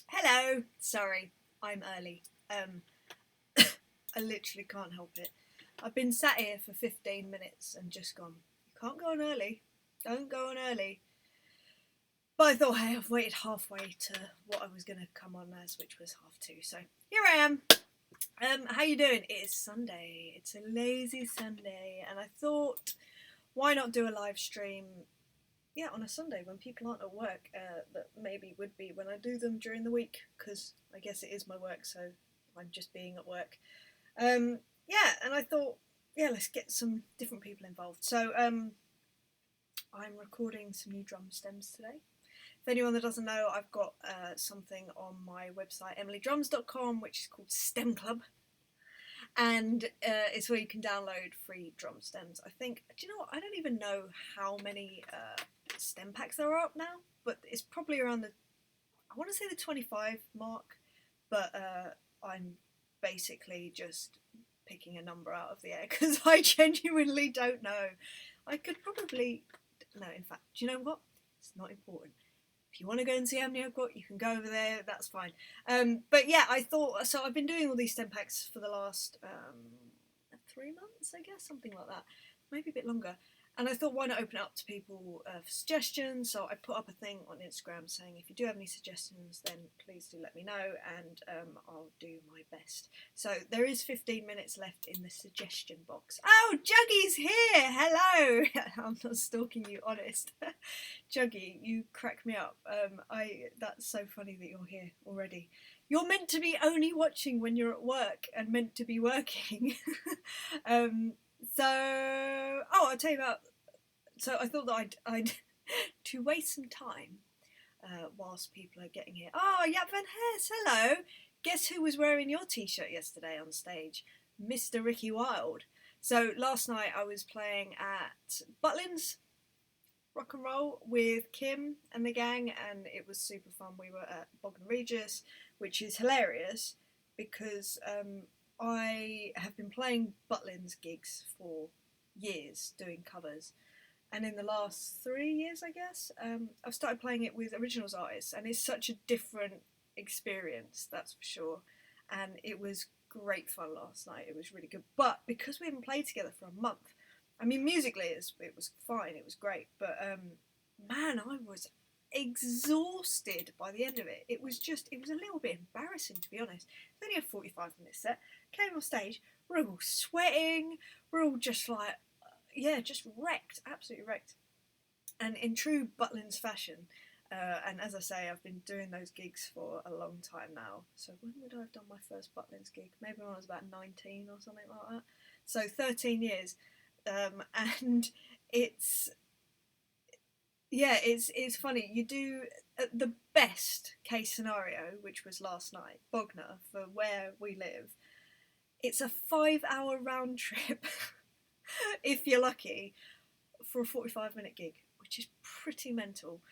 Hello. Sorry, I'm early. I literally can't help it. I've been sat here for 15 minutes and just gone, you can't go on early. Don't go on early. But I thought, hey, I've waited halfway to what I was going to come on as, which was 2:30. So here I am. How you doing? It is Sunday. It's a lazy Sunday. And I thought, why not do a live stream on a Sunday when people aren't at work, that maybe would be when I do them during the week, because I guess it is my work, so I'm just being at work. And I thought, let's get some different people involved. So I'm recording some new drum stems today. If anyone that doesn't know, I've got something on my website, EmilyDrums.com, which is called Stem Club. And it's where you can download free drum stems. I think, do you know what? I don't even know how many stem packs there are up now, but it's probably around I want to say the 25 mark, but I'm basically just picking a number out of the air because I genuinely don't know. I could probably, no, in fact, do you know what? It's not important. If you want to go and see how many I've got, you can go over there, that's fine. But yeah, I thought, so I've been doing all these stem packs for the last 3 months, I guess, something like that, maybe a bit longer. And I thought, why not open it up to people for suggestions? So I put up a thing on Instagram saying, if you do have any suggestions, then please do let me know, and I'll do my best. So there is 15 minutes left in the suggestion box. Oh, Juggy's here! Hello! I'm not stalking you, honest. Juggy, you crack me up. That's so funny that you're here already. You're meant to be only watching when you're at work and meant to be working. I'll tell you about. So I thought that I'd to waste some time whilst people are getting here. Oh, Yap Van Hess, hello. Guess who was wearing your t-shirt yesterday on stage? Mr. Ricky Wilde. So last night I was playing at Butlins Rock and Roll with Kim and the gang, and it was super fun. We were at Bognor Regis, which is hilarious because I have been playing Butlins gigs for years doing covers, and in the last 3 years, I guess, I've started playing it with originals artists, and it's such a different experience, that's for sure. And it was great fun last night. It was really good, but because we haven't played together for a month, I mean, musically it was fine, it was great, but man, I was exhausted by the end of it. It was a little bit embarrassing, to be honest. It's only a 45-minute set. Came on stage, we're all sweating, we're all just like, just wrecked, absolutely wrecked. And in true Butlins fashion, and as I say, I've been doing those gigs for a long time now. So when would I have done my first Butlins gig? Maybe when I was about 19 or something like that. So 13 years. And it's funny. You do the best case scenario, which was last night, Bognor, for where we live. It's a 5-hour round trip, if you're lucky, for a 45-minute gig, which is pretty mental.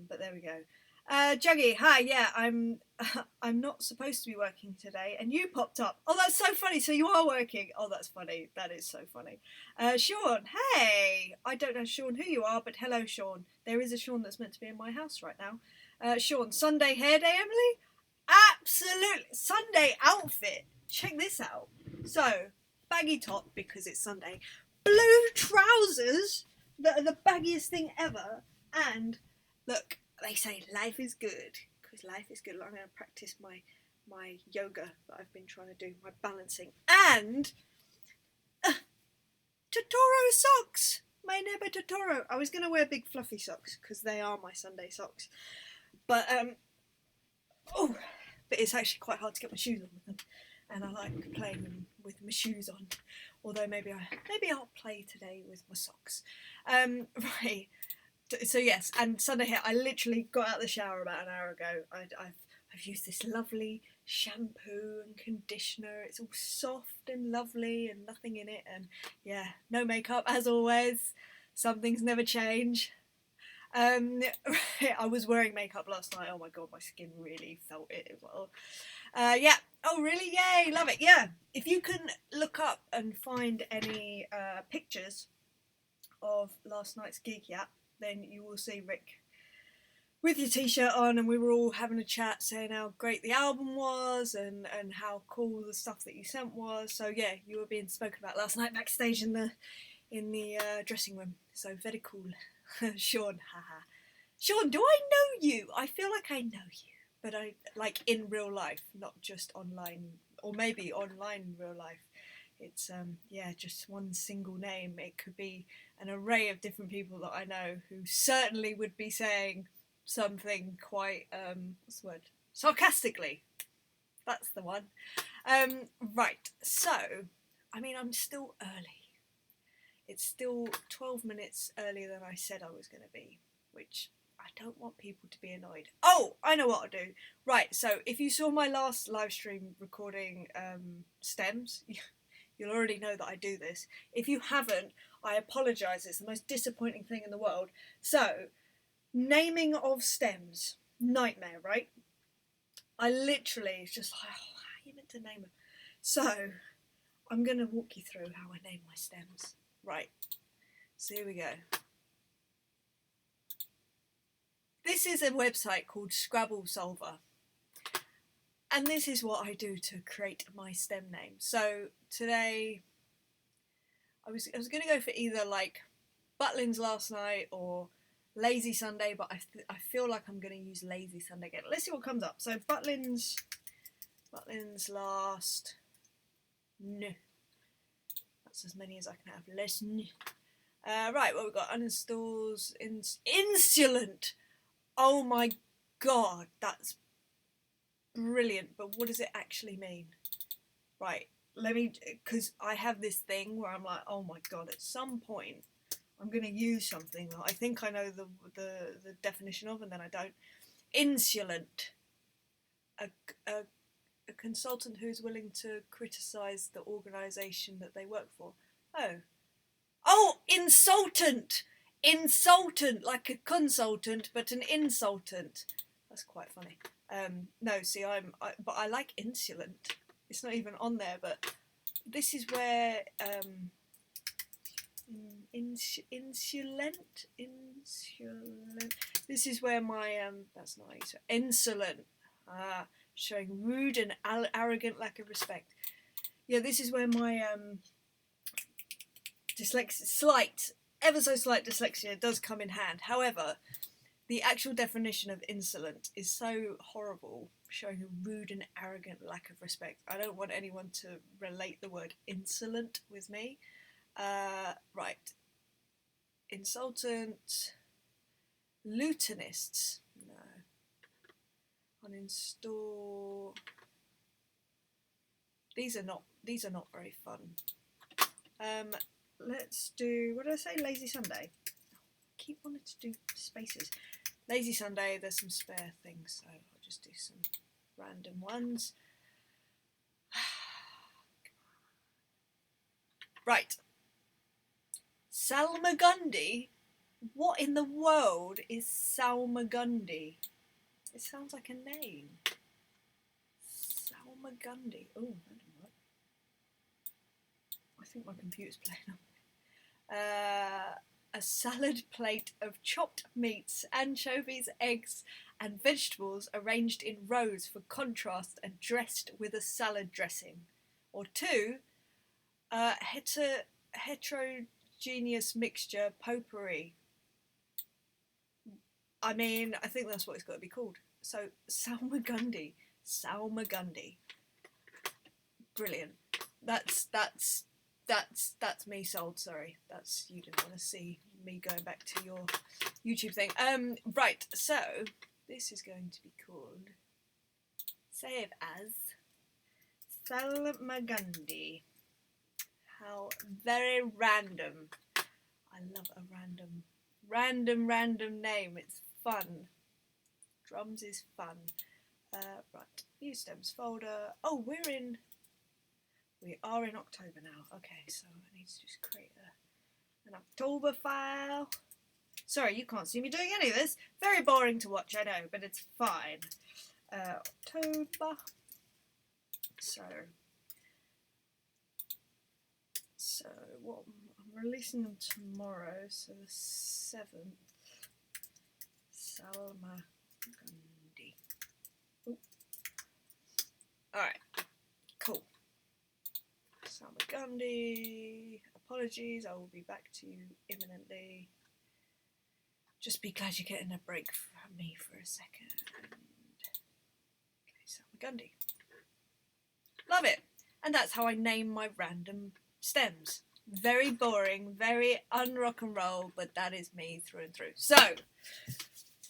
But there we go. Juggy, hi. Yeah, I'm not supposed to be working today, and you popped up. Oh, that's so funny. So you are working. Oh, that's funny. That is so funny. Sean, hey. I don't know, Sean, who you are, but hello, Sean. There is a Sean that's meant to be in my house right now. Sean, Sunday hair day, Emily? Absolutely. Sunday outfit. Check this out. So, baggy top because it's Sunday. Blue trousers that are the baggiest thing ever. And look, they say life is good, because life is good. I'm going to practice my yoga that I've been trying to do, my balancing, and Totoro socks. My neighbour Totoro. I was going to wear big fluffy socks because they are my Sunday socks, but it's actually quite hard to get my shoes on with them, and I like playing them with my shoes on. Although maybe I'll play today with my socks. Right. So yes, and Sunday hair. I literally got out of the shower about an hour ago. I've used this lovely shampoo and conditioner. It's all soft and lovely and nothing in it, and yeah, no makeup as always. Some things never change. I was wearing makeup last night. Oh my god, my skin really felt it as well. Yeah. Oh really? Yay! Love it. Yeah. If you can look up and find any pictures of last night's gig, then you will see Rick with your t-shirt on, and we were all having a chat saying how great the album was and how cool the stuff that you sent was. So yeah, you were being spoken about last night backstage in the dressing room. So very cool. Sean, haha. Sean, do I know you? I feel like I know you, but I like in real life, not just online, or maybe online in real life. It's yeah, just one single name. It could be an array of different people that I know who certainly would be saying something quite what's the word? Sarcastically. That's the one. Right. So, I mean, I'm still early. It's still 12 minutes earlier than I said I was going to be, which I don't want people to be annoyed. Oh, I know what I'll do. Right, so if you saw my last live stream recording stems, you'll already know that I do this. If you haven't, I apologise. It's the most disappointing thing in the world. So, naming of stems. Nightmare, right? I literally, it's just like, oh, how are you meant to name them? So, I'm going to walk you through how I name my stems. Right, so here we go. This is a website called Scrabble Solver. And this is what I do to create my stem name. So today, I was going to go for either like Butlins last night or Lazy Sunday, but I feel like I'm going to use Lazy Sunday again. Let's see what comes up. So Butlins last, no. That's as many as I can have. Listen. Right, well, we've got uninstalls, insolent. Oh my god, that's brilliant. But what does it actually mean? Right, let me, because I have this thing where I'm like, oh my god, at some point I'm going to use something that I think I know the definition of, and then I don't. Insolent. A consultant who's willing to criticise the organisation that they work for. Oh, insultant! Insultant, like a consultant, but an insultant. That's quite funny. No, see, but I like insolent. It's not even on there, but this is where insolent. This is where my that's not easy. Insolent. Showing rude and arrogant lack of respect. Yeah, this is where my ever so slight dyslexia does come in hand. However, the actual definition of insolent is so horrible, showing a rude and arrogant lack of respect. I don't want anyone to relate the word insolent with me. Right. Insultant. Lutenists. No. Uninstall. These are not very fun. Let's do, what did I say? Lazy Sunday. I keep wanting to do spaces. Lazy Sunday, there's some spare things, so I'll just do some random ones. Right. Salmagundi? What in the world is Salmagundi? It sounds like a name. Salmagundi. Oh, that didn't work. I think my computer's playing up. A salad plate of chopped meats, anchovies, eggs, and vegetables arranged in rows for contrast and dressed with a salad dressing. Or 2, heterogeneous mixture potpourri. I mean, I think that's what it's got to be called. So, Salmagundi. Salmagundi. Brilliant. That's me sold, sorry. That's, you didn't want to see me going back to your YouTube thing. Right, so this is going to be called, save as Salmagundi. How very random. I love a random name. It's fun. Drums is fun. Right, new stems folder. Oh, we are in October now. Okay, so I need to just create an October file. Sorry, you can't see me doing any of this. Very boring to watch, I know, but it's fine. October. So what? I'm releasing them tomorrow, so the 7th. Salmagundi. Alright, cool. Salmagundi. Apologies, I will be back to you imminently. Just be glad you're getting a break from me for a second. Okay, Salmagundi. Love it. And that's how I name my random stems. Very boring, very un-rock and roll, but that is me through and through. So,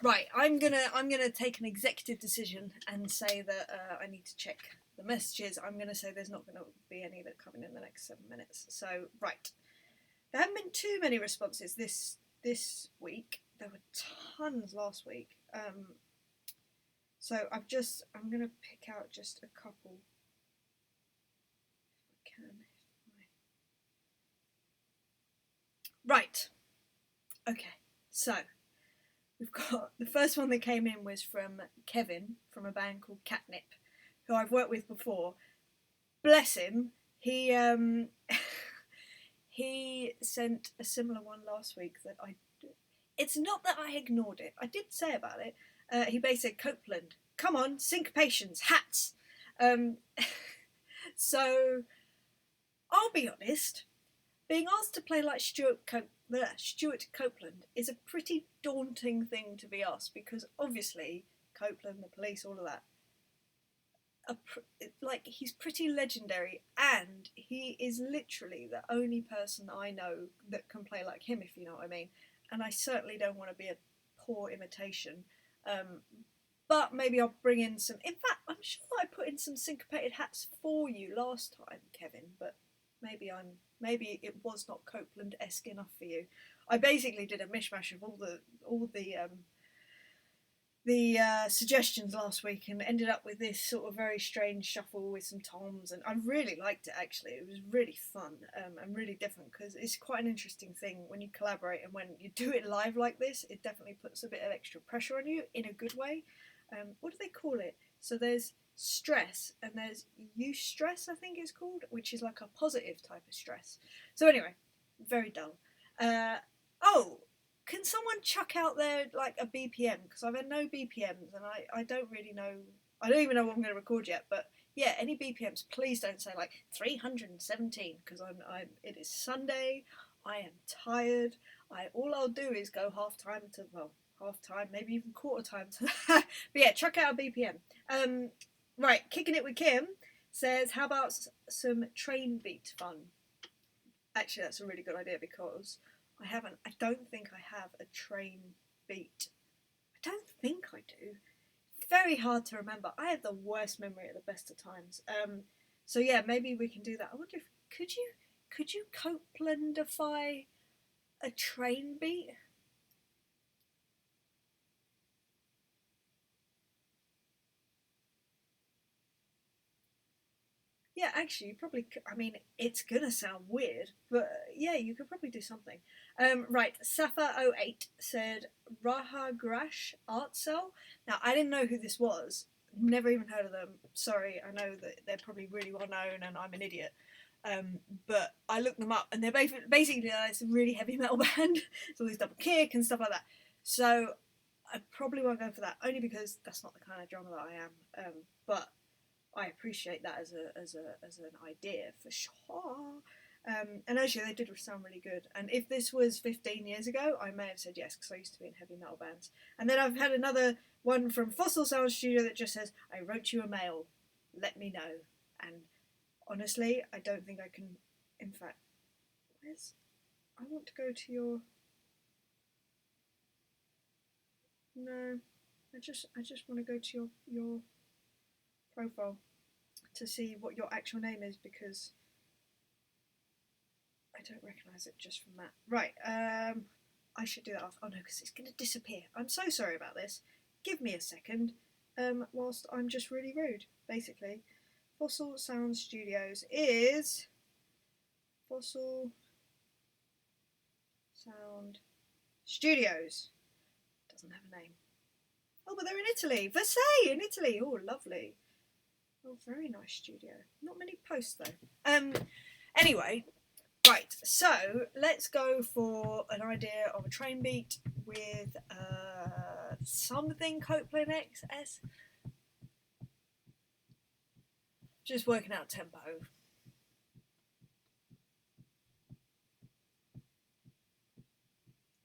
right, I'm gonna take an executive decision and say that I need to check the messages. I'm gonna say there's not gonna be any that come in the next 7 minutes. So, right, there haven't been too many responses this week. There were tons last week. So I'm gonna pick out just a couple. If I can. Right. Okay. So we've got the first one that came in was from Kevin from a band called Catnip, who I've worked with before. Bless him. He he sent a similar one last week that it's not that I ignored it. I did say about it. He basically said, Copeland, come on, syncopations, hats. So I'll be honest. Being asked to play like Stuart Copeland is a pretty daunting thing to be asked, because obviously Copeland, the Police, all of that, like, he's pretty legendary, and he is literally the only person I know that can play like him, if you know what I mean. And I certainly don't want to be a poor imitation. But maybe I'll bring in some. In fact, I'm sure I put in some syncopated hats for you last time, Kevin. But maybe it was not Copeland-esque enough for you. I basically did a mishmash of all the suggestions last week and ended up with this sort of very strange shuffle with some toms, and I really liked it actually. It was really fun and really different, because it's quite an interesting thing when you collaborate, and when you do it live like this, it definitely puts a bit of extra pressure on you in a good way. What do they call it? So there's stress and there's eustress, I think it's called, which is like a positive type of stress. So anyway, very dull. Oh, can someone chuck out there like a BPM? Because I've had no BPMs and I don't really know. I don't even know what I'm going to record yet. But yeah, any BPMs, please don't say like 317, because it is Sunday. I am tired. All I'll do is go half time, maybe even quarter time to that. But yeah, chuck out a BPM. Right, Kicking It with Kim says, how about some train beat fun? Actually, that's a really good idea, because I don't think I have a train beat. I don't think I do. Very hard to remember. I have the worst memory at the best of times. So yeah, maybe we can do that. I wonder if could you Copelandify a train beat? Yeah, actually, you probably. I mean, it's gonna sound weird, but yeah, you could probably do something. Right, Safa08 said Raha Grash Art Cell. Now, I didn't know who this was. Never even heard of them. Sorry, I know that they're probably really well known, and I'm an idiot. But I looked them up, and they're basically it's a really heavy metal band. It's all this double kick and stuff like that. So I probably won't go for that, only because that's not the kind of drummer that I am. But I appreciate that as an idea for sure. And actually, they did sound really good. And if this was 15 years ago, I may have said yes, because I used to be in heavy metal bands. And then I've had another one from Fossil Sound Studio that just says, I wrote you a mail, let me know. And honestly, I don't think I can. In fact, I want to go to your. No, I just want to go to your profile to see what your actual name is, because I don't recognise it just from that. Right, I should do that off. Oh no, because it's going to disappear. I'm so sorry about this. Give me a second, whilst I'm just really rude, basically. Fossil Sound Studios is Fossil Sound Studios. Doesn't have a name. Oh, but they're in Italy. Versailles in Italy. Oh, lovely. Oh, very nice studio. Not many posts though. Anyway, right. So let's go for an idea of a train beat with something Copeland XS. Just working out tempo.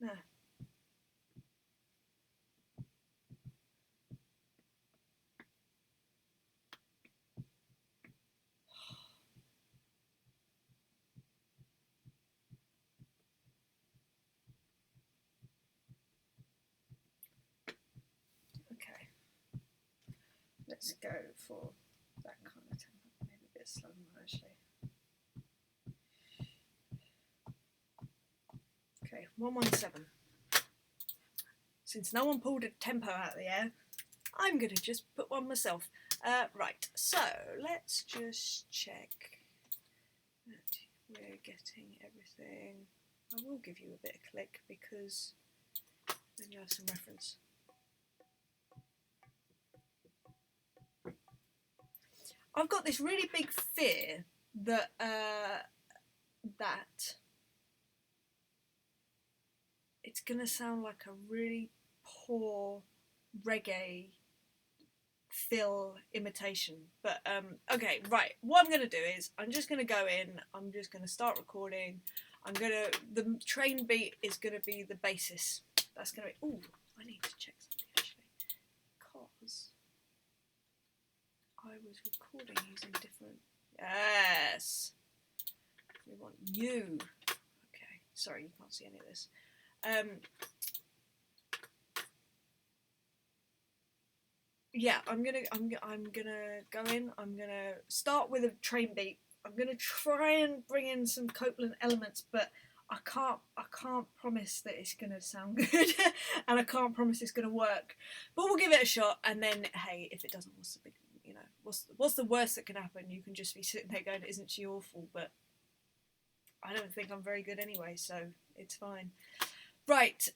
No. Okay. Let's go for that kind of tempo. Maybe a bit slower actually. Okay, 117. Since no one pulled a tempo out of the air, I'm going to just put one myself. Right, so let's just check that we're getting everything. I will give you a bit of click because then you have some reference. I've got this really big fear that that it's going to sound like a really poor reggae fill imitation, but okay, right, what I'm going to do is I'm just going to go in, I'm just going to start recording, the train beat is going to be the basis. That's going to be, ooh, I need to check something actually, because I was recording using different, yes, we want you, okay, sorry, you can't see any of this. Yeah, I'm gonna go in. I'm gonna start with a train beat. I'm gonna try and bring in some Copeland elements, but I can't promise that it's gonna sound good, and I can't promise it's gonna work. But we'll give it a shot, and then hey, if it doesn't, what's the big, what's the worst that can happen? You can just be sitting there going, "Isn't she awful?" But I don't think I'm very good anyway, so it's fine. Right,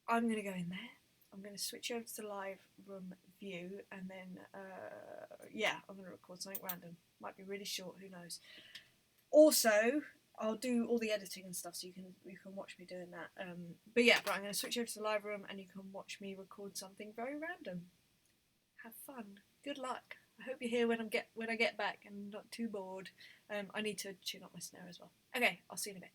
I'm gonna go in there. I'm going to switch over to the live room view, and then yeah, I'm going to record something random. Might be really short, who knows. Also, I'll do all the editing and stuff, so you can watch me doing that. But yeah, right, I'm going to switch over to the live room, and you can watch me record something very random. Have fun. Good luck. I hope you're here when I get back and not too bored. I need to tune up my snare as well. Okay, I'll see you in a bit.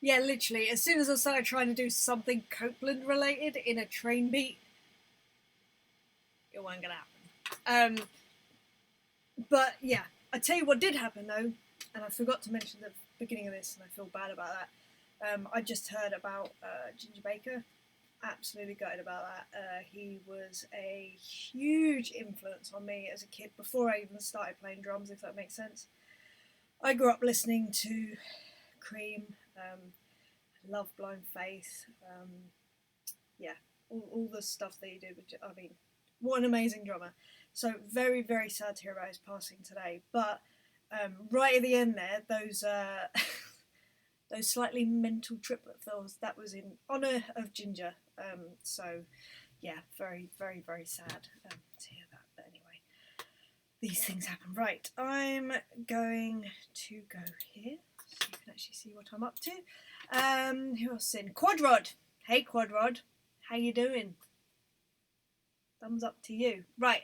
Yeah, literally, as soon as I started trying to do something Copeland related in a train beat, it wasn't gonna happen. But yeah, I tell you what did happen though, and I forgot to mention the beginning of this, and I feel bad about that. I just heard about Ginger Baker. Absolutely gutted about that. He was a huge influence on me as a kid before I even started playing drums, if that makes sense. I grew up listening to Cream, Love Blind Faith, yeah, all the stuff that he did. I mean, what an amazing drummer. So very, very sad to hear about his passing today. But right at the end there, those those slightly mental triplet fills, that was in honour of Ginger. So yeah, very, very, very sad to hear that. But anyway, these things happen. Right, I'm going to go here so you can actually see what I'm up to. Who else in? Quadrod. Hey Quadrod, how you doing? Thumbs up to you. Right,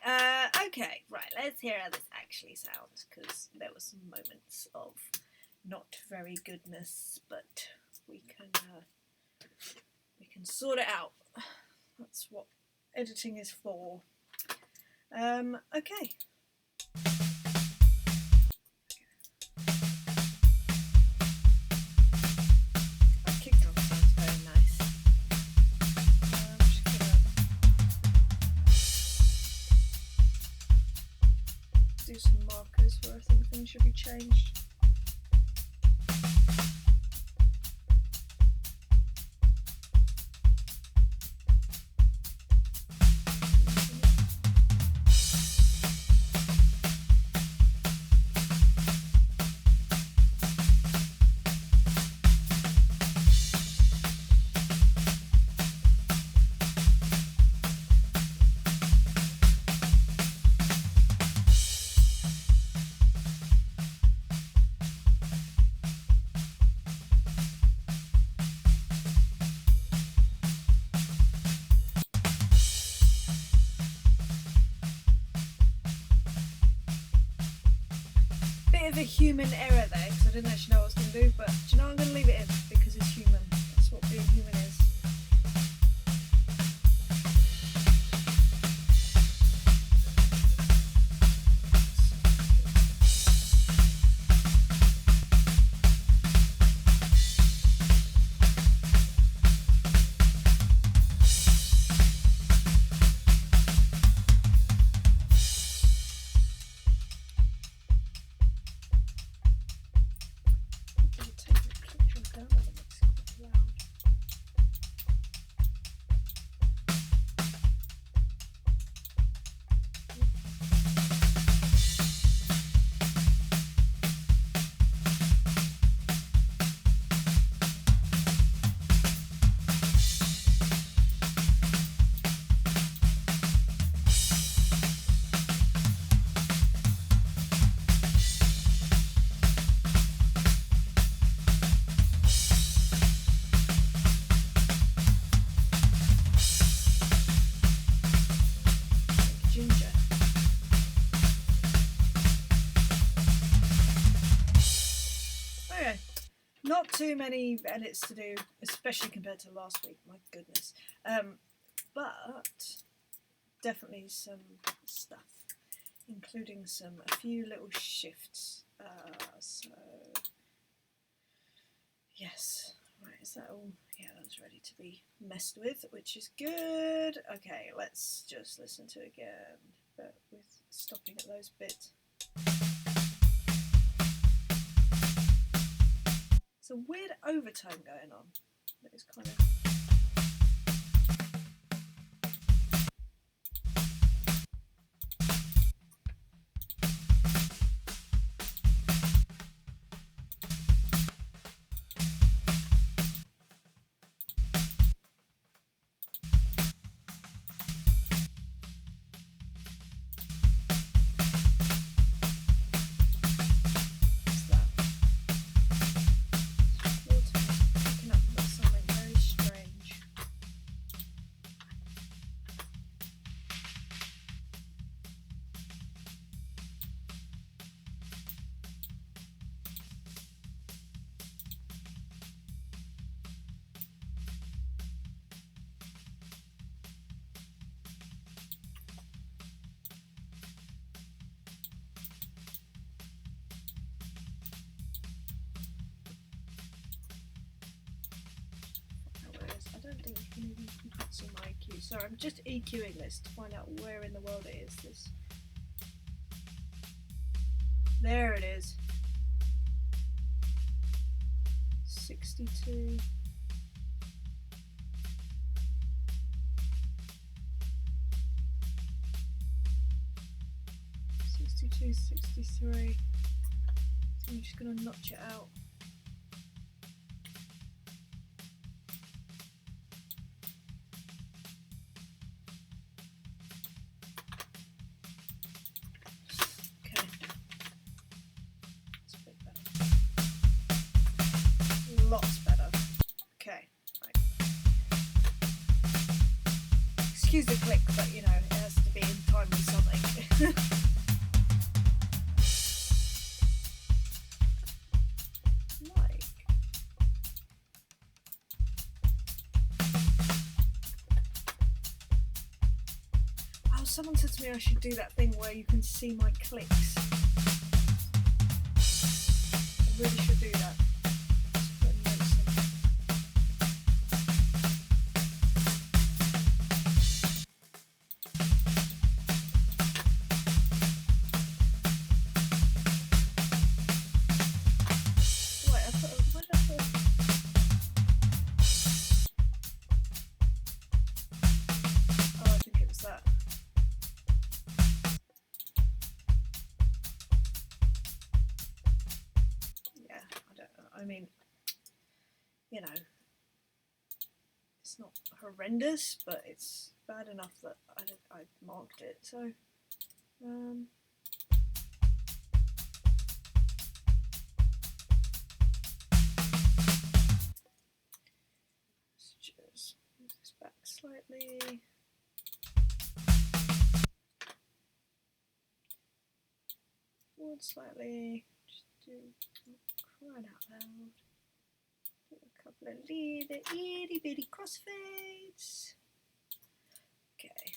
okay, right, let's hear how this actually sounds, because there were some moments of not very goodness, but we can sort it out. That's what editing is for. Okay. Our kick drum sounds very nice. I'm just gonna do some markers where I think things should be changed. Of a human error there, because I didn't actually know what I was going to do, but do you know, I'm going to leave it in because it's human. That's what being human is. Not too many edits to do, especially compared to last week, my goodness. But definitely some stuff, including a few little shifts. So, yes. Right, is that all? Yeah, that's ready to be messed with, which is good. Okay, let's just listen to it again, but with stopping at those bits. It's a weird overtone going on that is kind of... Picking up something very strange. Some IQ. Sorry, I'm just EQing this to find out where in the world it is. This. There it is. 62. 62, 63. So I'm just going to notch it out. Okay. That's a bit better. Lots better. Okay. Right. Excuse the click, but you know, it has to be in time with something. Someone said to me I should do that thing where you can see my clicks. I really should do that. I mean, you know, it's not horrendous, but it's bad enough that I marked it. So, let's just move this back slightly. Forward slightly. Just do. Crying out loud. Do a couple of itty bitty crossfades. Okay.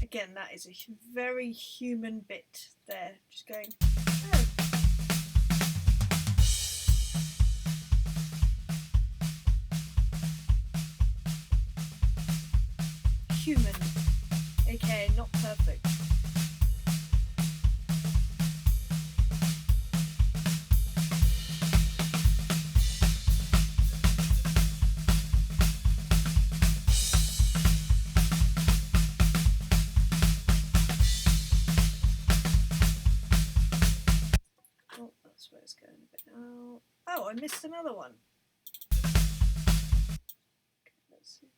Again, that is a very human bit there, just going, oh. Human, aka not perfect. Oh, I missed another one. Okay, let's see.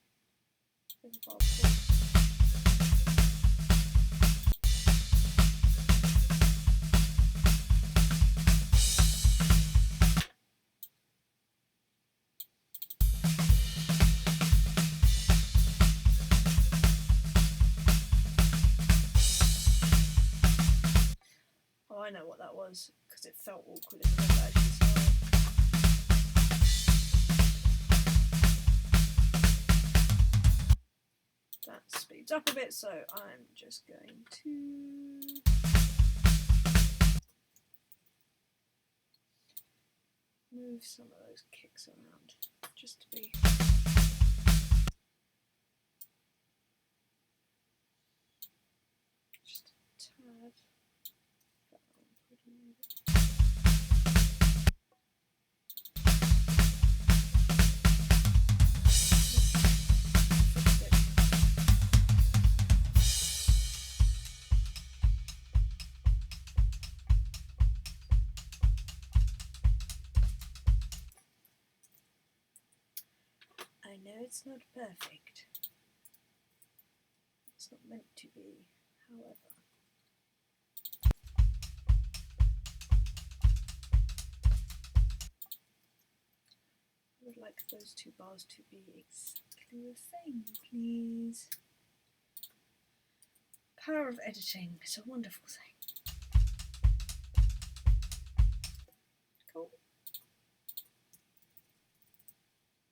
Oh, I know what that was, because it felt awkward in the version. That speeds up a bit, so I'm just going to move some of those kicks around, just to be just a tad. I know it's not perfect. It's not meant to be, however. I would like those two bars to be exactly the same, please. power of editing is a wonderful thing. Cool.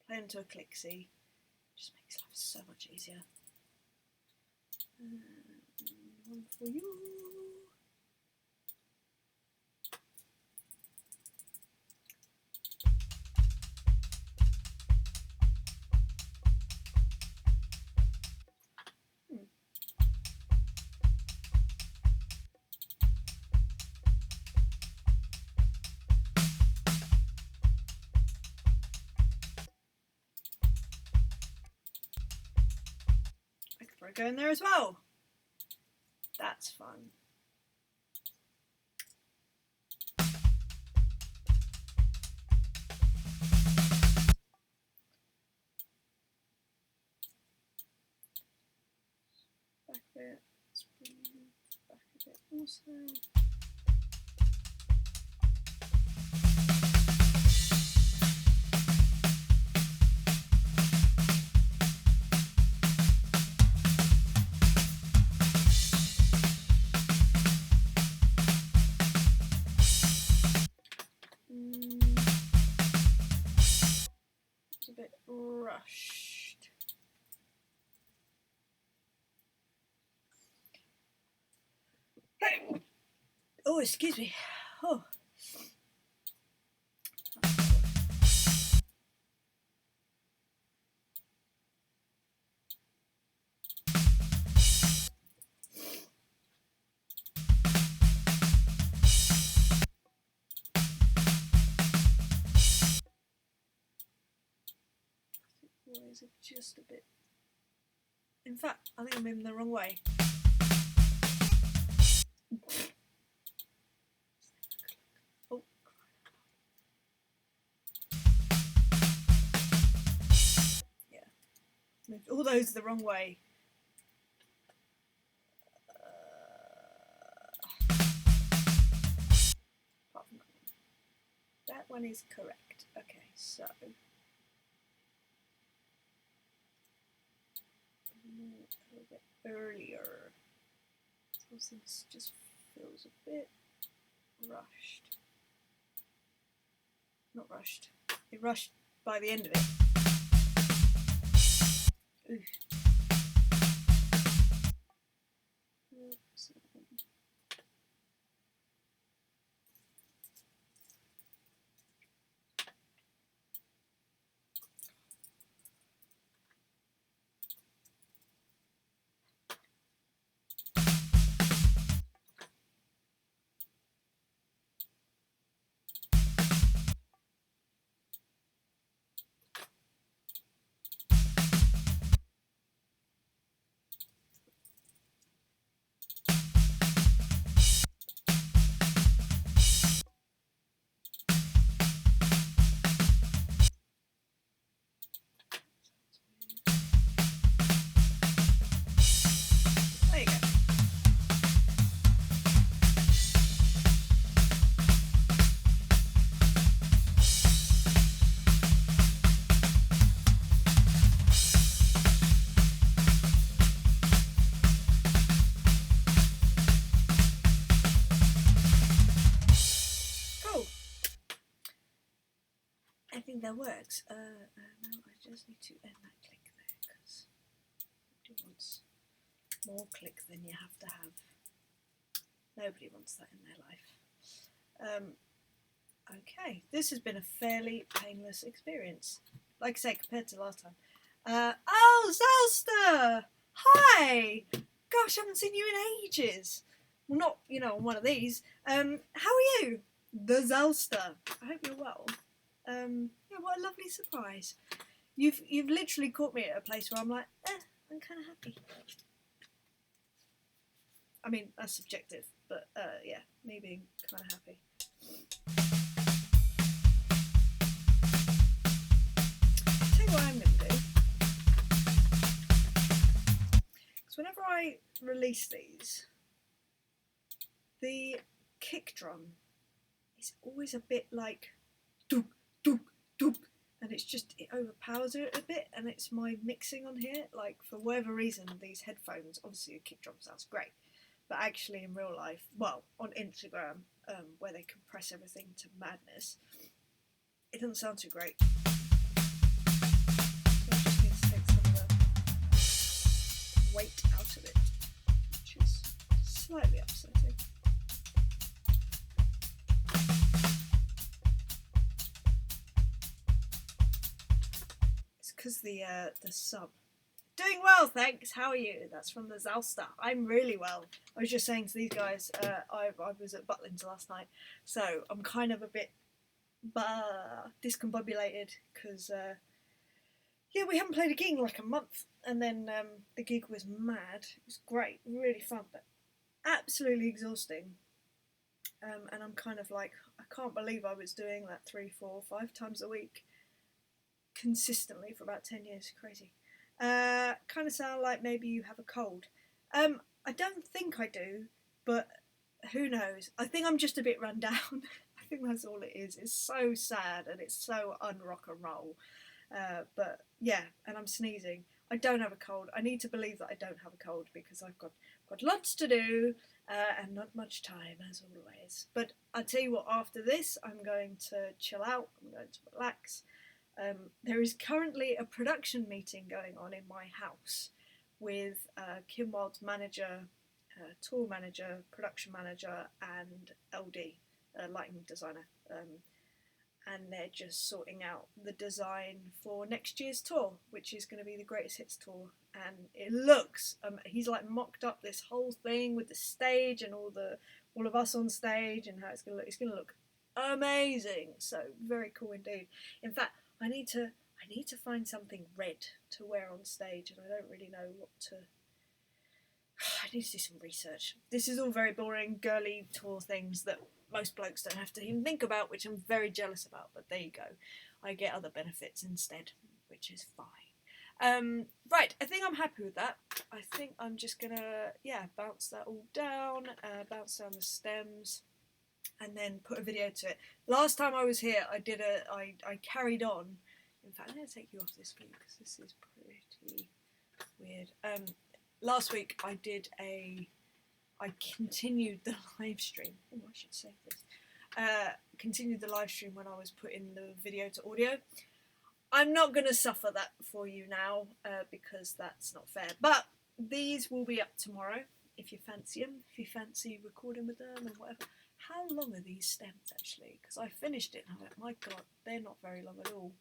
Play into a click, see? Just makes life so much easier. One for you. I could probably go in there as well. That's fun. Back a bit, back a bit also. It's a bit rushed. Oh, excuse me. Oh. Or is it just a bit? In fact, I think I'm moving the wrong way. Oh. Yeah. Moved all those the wrong way. Apart from that one. That one is correct. Okay, so. A little bit earlier. This just feels a bit rushed. Not rushed. It rushed by the end of it. Oof. Oops. There you go. Cool. I think that works. Now I just need to end that click there because nobody wants more click than you have to have. Nobody wants that in their life. Okay, this has been a fairly painless experience. Like I say, compared to last time. Oh, Zalster! Hi! Gosh, I haven't seen you in ages. Well, not, on one of these. How are you? The Zalster. I hope you're well. Yeah, what a lovely surprise. You've literally caught me at a place where I'm like, I'm kind of happy. I mean, that's subjective, but yeah, me being kind of happy. Tell you what I'm going to do. Because whenever I release these, the kick drum is always a bit like dook, dook, dook, and it overpowers it a bit, and it's my mixing on here, like for whatever reason these headphones, obviously a kick drum sounds great, but actually in real life, well, on Instagram, where they compress everything to madness, it doesn't sound too great. So I just need to take some of the weight out of it, which is slightly upsetting. It's because the sub. Doing well, thanks. How are you? That's from the Zalsta. I'm really well. I was just saying to these guys, I was at Butlins last night, so I'm kind of a bit discombobulated because we haven't played a gig in like a month, and then the gig was mad. It was great, really fun, but absolutely exhausting. And I'm kind of like, I can't believe I was doing that 3, 4, 5 times a week consistently for about 10 years. Crazy. Kind of sound like maybe you have a cold. I don't think I do, but who knows? I think I'm just a bit run down. I think that's all it is. It's so sad and it's so un-rock and roll. But yeah, and I'm sneezing. I don't have a cold. I need to believe that I don't have a cold because I've got lots to do and not much time as always. But I'll tell you what, after this I'm going to chill out, I'm going to relax. There is currently a production meeting going on in my house with Kim Wild's manager, tour manager, production manager and LD, lighting designer. And they're just sorting out the design for next year's tour, which is going to be the Greatest Hits tour. And it looks, he's like mocked up this whole thing with the stage and all of us on stage and how it's going to look. It's going to look amazing. So very cool indeed. In fact, I need to find something red to wear on stage, and I don't really know what to. I need to do some research. This is all very boring, girly tour things that most blokes don't have to even think about, which I'm very jealous about, but there you go. I get other benefits instead, which is fine. Right, I think I'm happy with that. I think I'm just gonna, bounce that all down, bounce down the stems, and then put a video to it. Last time I was here, I carried on. In fact, I'm going to take you off this week because this is pretty weird. Last week I continued the live stream. Oh, I should save this. Continued the live stream when I was putting the video to audio. I'm not going to suffer that for you now because that's not fair. But these will be up tomorrow if you fancy them, if you fancy recording with them and whatever. How long are these stems actually? Because I finished it and I went, my god, they're not very long at all.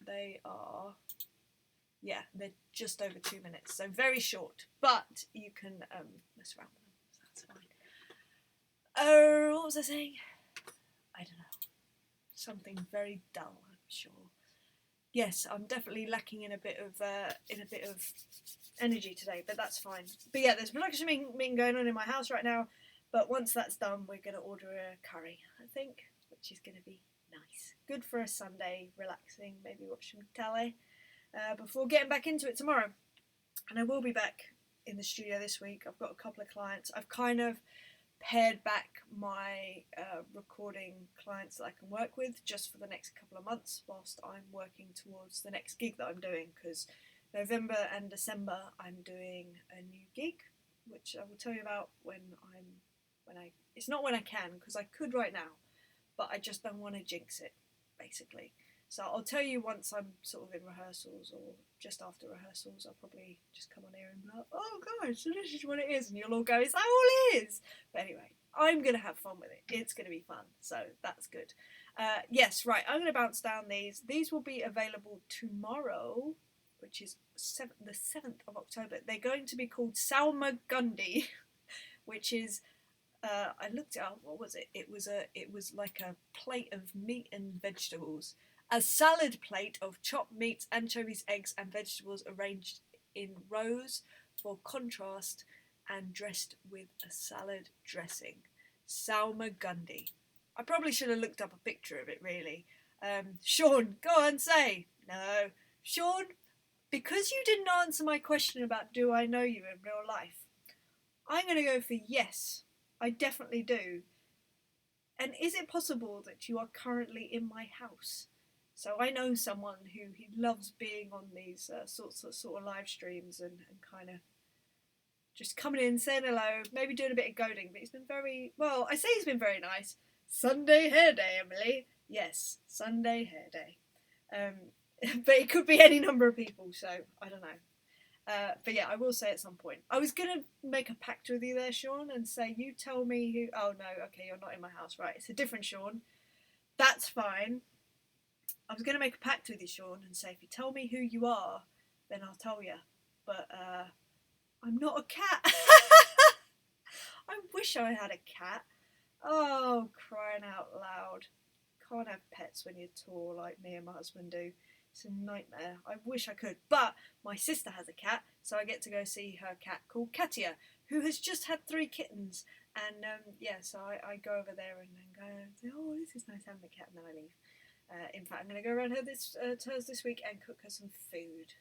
They are, they're just over 2 minutes, so very short, but you can mess around with them, so that's fine. Oh, what was I saying? I don't know. Something very dull, I'm sure. Yes, I'm definitely lacking in a bit of energy today, but that's fine. But yeah, there's a production meeting going on in my house right now. But once that's done, we're going to order a curry, I think, which is going to be nice. Good for a Sunday, relaxing, maybe watch some telly, before getting back into it tomorrow. And I will be back in the studio this week. I've got a couple of clients. I've kind of pared back my recording clients that I can work with just for the next couple of months whilst I'm working towards the next gig that I'm doing, because November and December I'm doing a new gig, which I will tell you about it's not when I can, because I could right now, but I just don't want to jinx it, basically. So I'll tell you once I'm sort of in rehearsals or just after rehearsals. I'll probably just come on here and be like, oh guys, so this is what it is, and you'll all go, is that all it is? But anyway, I'm going to have fun with it. It's going to be fun, so that's good. Yes, right, I'm going to bounce down these. These will be available tomorrow, which is the 7th of October. They're going to be called Salmagundi, which is, I looked it up, what was it? It was like a plate of meat and vegetables. A salad plate of chopped meats, anchovies, eggs and vegetables arranged in rows for contrast and dressed with a salad dressing. Salmagundi. I probably should have looked up a picture of it, really. Sean, go on, say. No. Sean, because you didn't answer my question about do I know you in real life, I'm going to go for yes. I definitely do. And is it possible that you are currently in my house? So I know someone who loves being on these sort of live streams and kind of just coming in, saying hello, maybe doing a bit of goading. But he's been very, well, I say he's been very nice. Sunday hair day, Emily. Yes, Sunday hair day. But it could be any number of people, so I don't know. But yeah, I will say at some point. I was going to make a pact with you there, Sean, and say, you tell me who... Oh, no, okay, you're not in my house. Right, it's a different Sean. That's fine. I was going to make a pact with you, Sean, and say, if you tell me who you are, then I'll tell you. But I'm not a cat. I wish I had a cat. Oh, crying out loud. Can't have pets when you're tall like me and my husband do. It's a nightmare. I wish I could. But my sister has a cat, so I get to go see her cat called Katia, who has just had 3 kittens. And yeah, so I go over there and then go, oh, this is nice having a cat, and then I leave. In fact, I'm going to go around her this week and cook her some food.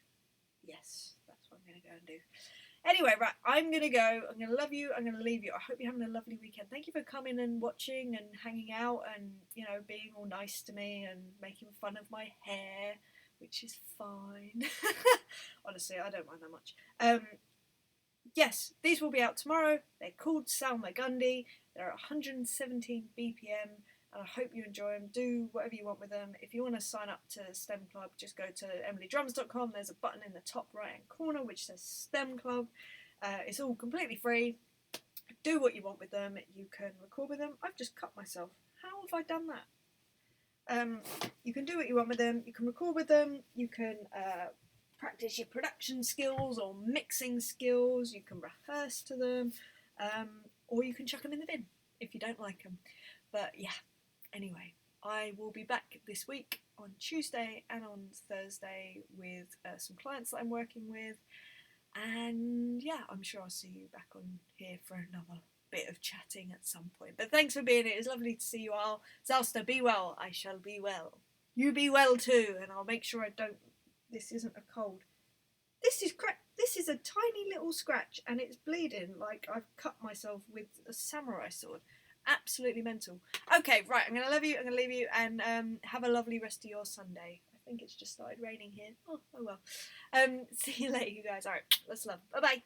Yes, that's what I'm going to go and do. Anyway, right, I'm going to go. I'm going to love you. I'm going to leave you. I hope you're having a lovely weekend. Thank you for coming and watching and hanging out and, you know, being all nice to me and making fun of my hair, which is fine. Honestly, I don't mind that much. Yes, these will be out tomorrow. They're called Salma Gundy. They're at 117 BPM. And I hope you enjoy them. Do whatever you want with them. If you want to sign up to STEM Club, just go to EmilyDrums.com. There's a button in the top right-hand corner which says STEM Club. It's all completely free. Do what you want with them. You can record with them. I've just cut myself. How have I done that? You can do what you want with them. You can record with them. You can practice your production skills or mixing skills. You can rehearse to them. Or you can chuck them in the bin if you don't like them. But yeah. Anyway, I will be back this week on Tuesday and on Thursday with some clients that I'm working with. And yeah, I'm sure I'll see you back on here for another bit of chatting at some point. But thanks for being here. It's lovely to see you all. Zalsta, be well. I shall be well. You be well too. And I'll make sure I don't... This isn't a cold. This is a tiny little scratch and it's bleeding like I've cut myself with a samurai sword. Absolutely mental. Okay, right, I'm going to love you, I'm going to leave you, and have a lovely rest of your Sunday. I think it's just started raining here. Oh well. See you later, you guys. Alright, let's love. Bye-bye.